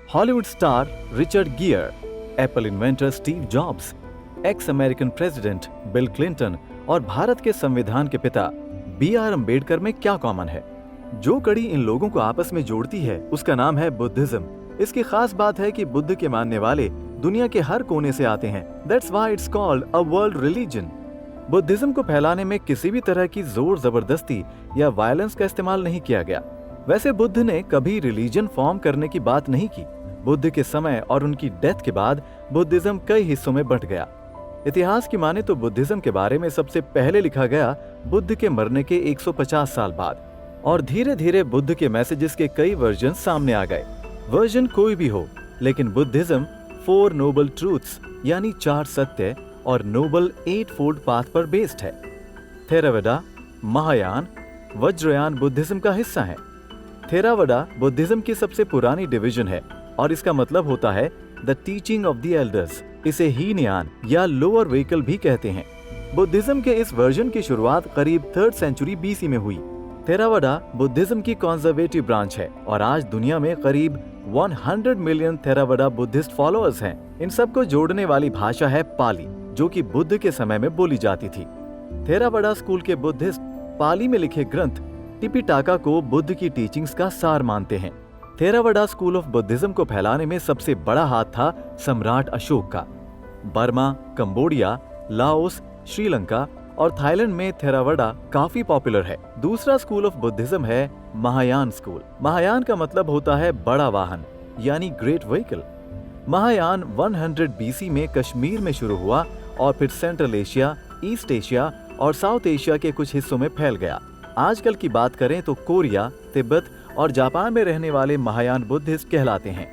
Hollywood star Richard gear, Apple inventor Steve jobs, x American president bill Clinton और भारत के संविधान के पिता B.R. अम्बेडकर में क्या कॉमन है? जो कड़ी इन लोगों को आपस में जोड़ती है उसका नाम है बुद्धिज्म। इसकी खास बात है कि बुद्ध के मानने वाले दुनिया के हर कोने से आते हैं। That's why it's called a world religion। Buddhism को फैलाने में किसी भी तरह की जोर जबरदस्ती या वायलेंस का इस्तेमाल नहीं किया गया। वैसे बुद्ध ने कभी रिलीजन फॉर्म करने की बात नहीं की। बुद्ध के समय और उनकी डेथ के बाद बुद्धिज्म कई हिस्सों में बंट गया। इतिहास की माने तो बुद्धिज्म के बारे में सबसे पहले लिखा गया बुद्ध के मरने के 150 साल बाद, और धीरे धीरे बुद्ध के मैसेजेस के कई वर्जन सामने आ गए। वर्जन कोई भी हो, लेकिन बुद्धिज्म 4 नोबल ट्रूथ्स यानी 4 सत्य और नोबल 8 फोल्ड पाथ पर बेस्ड है। थेरावाडा, महायान, वज्रयान बुद्धिज्म का हिस्सा है। थेरावाडा बुद्धिज्म की सबसे पुरानी डिवीजन है और इसका मतलब होता है the teaching of the elders. इसे हीनयान या लोअर व्हीकल भी कहते हैं। बुद्धिज्म के इस वर्जन की शुरुआत करीब 3rd सेंचुरी BC में हुई। थेरावाडा बुद्धिज्म की कंजर्वेटिव ब्रांच है और आज दुनिया में करीब 100 मिलियन थेरावाडा बुद्धिस्ट फॉलोअर्स हैं। इन सबको जोड़ने वाली भाषा है पाली, जो कि बुद्ध के समय में बोली जाती थी। थेरावाडा स्कूल के बुद्धिस्ट पाली में लिखे ग्रंथ टिपिटाका को बुद्ध की टीचिंग्स का सार मानते हैं। थेरावाडा स्कूल ऑफ बुद्धिज्म को फैलाने में सबसे बड़ा हाथ था सम्राट अशोक का। बर्मा, कंबोडिया, लाओस, श्रीलंका और थाईलैंड में थेरावाडा काफी पॉपुलर है। दूसरा स्कूल ऑफ बुद्धिज्म है महायान स्कूल। महायान का मतलब होता है बड़ा वाहन यानी ग्रेट व्हीकल। महायान 100 BC में कश्मीर में शुरू हुआ और फिर सेंट्रल एशिया, ईस्ट एशिया और साउथ एशिया के कुछ हिस्सों में फैल गया। आजकल की बात करें तो कोरिया, तिब्बत और जापान में रहने वाले महायान बुद्धिस्ट कहलाते हैं।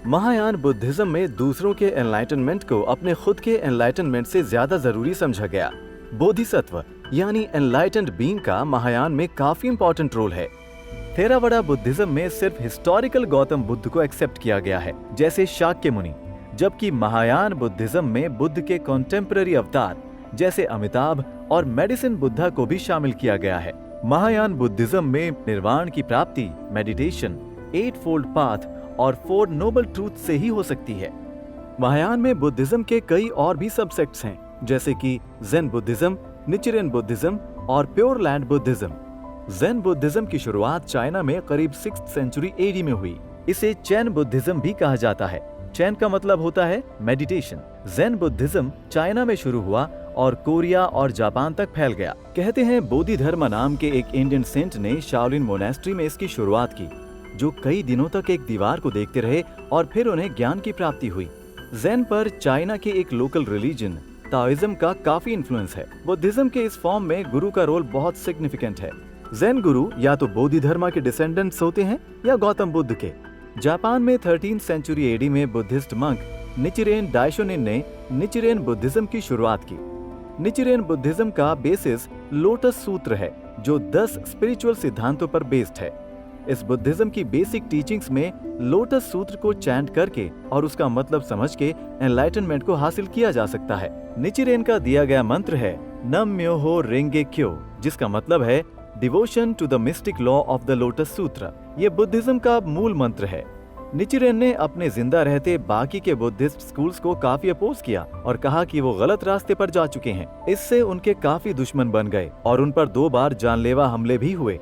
महायान बुद्धिज्म में दूसरों के एनलाइटनमेंट को अपने खुद के एनलाइटनमेंट से ज्यादा जरूरी समझा गया। बोधिसत्व यानी एनलाइटेंड बीइंग का महायान में काफी इंपॉर्टेंट रोल है। थेरावाडा बुद्धिज्म में सिर्फ हिस्टोरिकल गौतम बुद्ध को एक्सेप्ट किया गया है, जैसे शाक्य मुनि, जबकि महायान बुद्धिज्म में बुद्ध के कॉन्टेम्पररी अवतार जैसे अमिताभ और मेडिसिन बुद्धा को भी शामिल किया गया है। महायान बुद्धिज्म में निर्वाण की प्राप्ति मेडिटेशन, 8 फोल्ड पाथ और 4 नोबल ट्रूथ से ही हो सकती है। महायान में बुद्धिज्म के कई और भी सबसेक्ट्स हैं, जैसे कि ज़ेन बुद्धिज्म, निचिरेन बुद्धिज्म और Pure Land Buddhism. Zen Buddhism की शुरुआत चाइना में करीब 6th सेंचुरी AD में हुई। इसे चैन बुद्धिज्म भी कहा जाता है। चैन का मतलब होता है मेडिटेशन। ज़ेन बुद्धिज्म चाइना में शुरू हुआ और कोरिया और जापान तक फैल गया। कहते हैं बोधि धर्म नाम के एक इंडियन सेंट ने शाओलिन मोनेस्ट्री में इसकी शुरुआत की, जो कई दिनों तक एक दीवार को देखते रहे और फिर उन्हें ज्ञान की प्राप्ति हुई। ज़ेन पर चाइना के एक लोकल रिलीजन ताओइज्म का काफी इन्फ्लुएंस है। बुद्धिज्म के इस फॉर्म में गुरु का रोल बहुत सिग्निफिकेंट है। ज़ेन गुरु या तो बोधि धर्म के डिसेंडेंट्स होते हैं या गौतम बुद्ध के। जापान में 13th सेंचुरी AD में बुद्धिस्ट मंक निचिरेन डाइशोनिन ने निचिरेन बुद्धिज्म की शुरुआत की। निचिरेन बुद्धिज्म का बेसिस लोटस सूत्र है, जो 10 स्पिरिचुअल सिद्धांतों पर बेस्ड है। इस बुद्धिज्म की बेसिक टीचिंग्स में लोटस सूत्र को चैंट करके और उसका मतलब समझ के एनलाइटनमेंट को हासिल किया जा सकता है। निचिरेन का दिया गया मंत्र है नम म्योहो रेंगे क्यो, जिसका मतलब है devotion to the mystic law of the Lotus Sutra. ये बुद्धिज्म का मूल मंत्र है। निचिरेन ने अपने जिंदा रहते बाकी के बुद्धिस्ट स्कूल्स को काफी अपोज किया और कहा कि वो गलत रास्ते पर जा चुके हैं। इससे उनके काफी दुश्मन बन गए और उन पर 2 बार जानलेवा हमले भी हुए।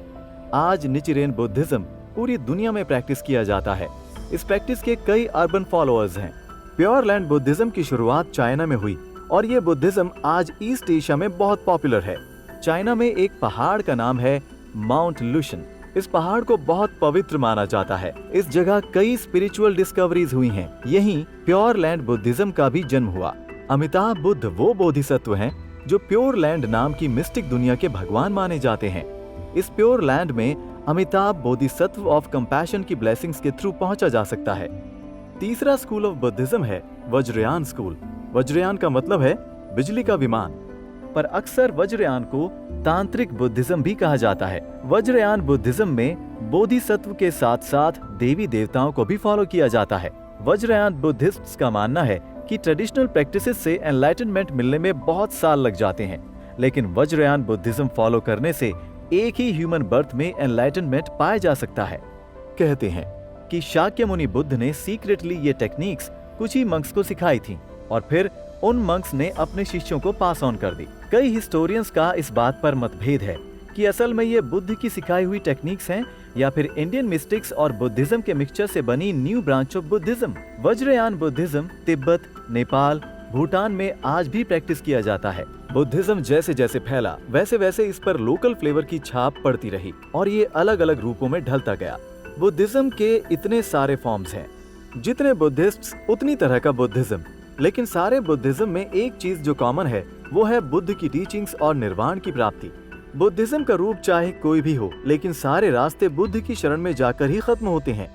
आज निचिरेन बुद्धिज्म पूरी दुनिया में प्रैक्टिस किया जाता है। इस प्रैक्टिस के कई अर्बन फॉलोअर्स हैं। प्योर लैंड बुद्धिज्म की शुरुआत चाइना में हुई और ये बुद्धिज्म आज ईस्ट एशिया में बहुत पॉपुलर है। चाइना में एक पहाड़ का नाम है माउंट लुशन। इस पहाड़ को बहुत पवित्र माना जाता है। इस जगह कई स्पिरिचुअल डिस्कवरीज हुई हैं। यहीं प्योर लैंड बुद्धिज्म का भी जन्म हुआ। अमिताभ बुद्ध वो बोधिसत्व हैं जो प्योर लैंड नाम की मिस्टिक दुनिया के भगवान माने जाते हैं। इस प्योर लैंड में अमिताभ बोधिसत्व ऑफ कंपैशन की ब्लेसिंग्स के थ्रू पहुंचा जा सकता है। तीसरा स्कूल ऑफ बुद्धिज्म है वज्रयान स्कूल। वज्रयान का मतलब है बिजली का विमान, पर अक्सर वज्रयान को तांत्रिक बुद्धिज्म भी कहा जाता है। वज्रयान बुद्धिज्म में बोधिसत्व के साथ साथ देवी देवताओं को भी फॉलो किया जाता है। वज्रयान बुद्धिस्ट्स का मानना है कि ट्रेडिशनल प्रैक्टिसेस से एनलाइटनमेंट मिलने में बहुत साल लग जाते हैं, लेकिन वज्रयान बुद्धिज्म फॉलो करने से एक ही ह्यूमन बर्थ में एनलाइटनमेंट पाया जा सकता है। कहते हैं कि शाक्यमुनि बुद्ध ने सीक्रेटली ये टेक्निक्स कुछ ही मंक्स को सिखाई थी और फिर उन मंक्स ने अपने शिष्यों को पास ऑन कर दी। कई हिस्टोरियंस का इस बात पर मतभेद है कि असल में ये बुद्ध की सिखाई हुई टेक्निक्स हैं या फिर इंडियन मिस्टिक्स और बुद्धिज्म के मिक्सचर से बनी new branch of Buddhism. Vajrayana Buddhism Tibet, Nepal, Bhutan में आज भी प्रैक्टिस किया जाता है। बुद्धिज्म जैसे जैसे फैला वैसे वैसे इस पर लोकल फ्लेवर की छाप पड़ती रही और ये अलग अलग रूपों में ढलता गया। बुद्धिज्म के इतने सारे फॉर्म्स हैं, जितने बुद्धिस्ट्स उतनी तरह का बुद्धिज्म, लेकिन सारे बुद्धिज्म में एक चीज जो कॉमन है वो है बुद्ध की टीचिंग्स और निर्वाण की प्राप्ति। बुद्धिज्म का रूप चाहे कोई भी हो, लेकिन सारे रास्ते बुद्ध की शरण में जाकर ही खत्म होते हैं।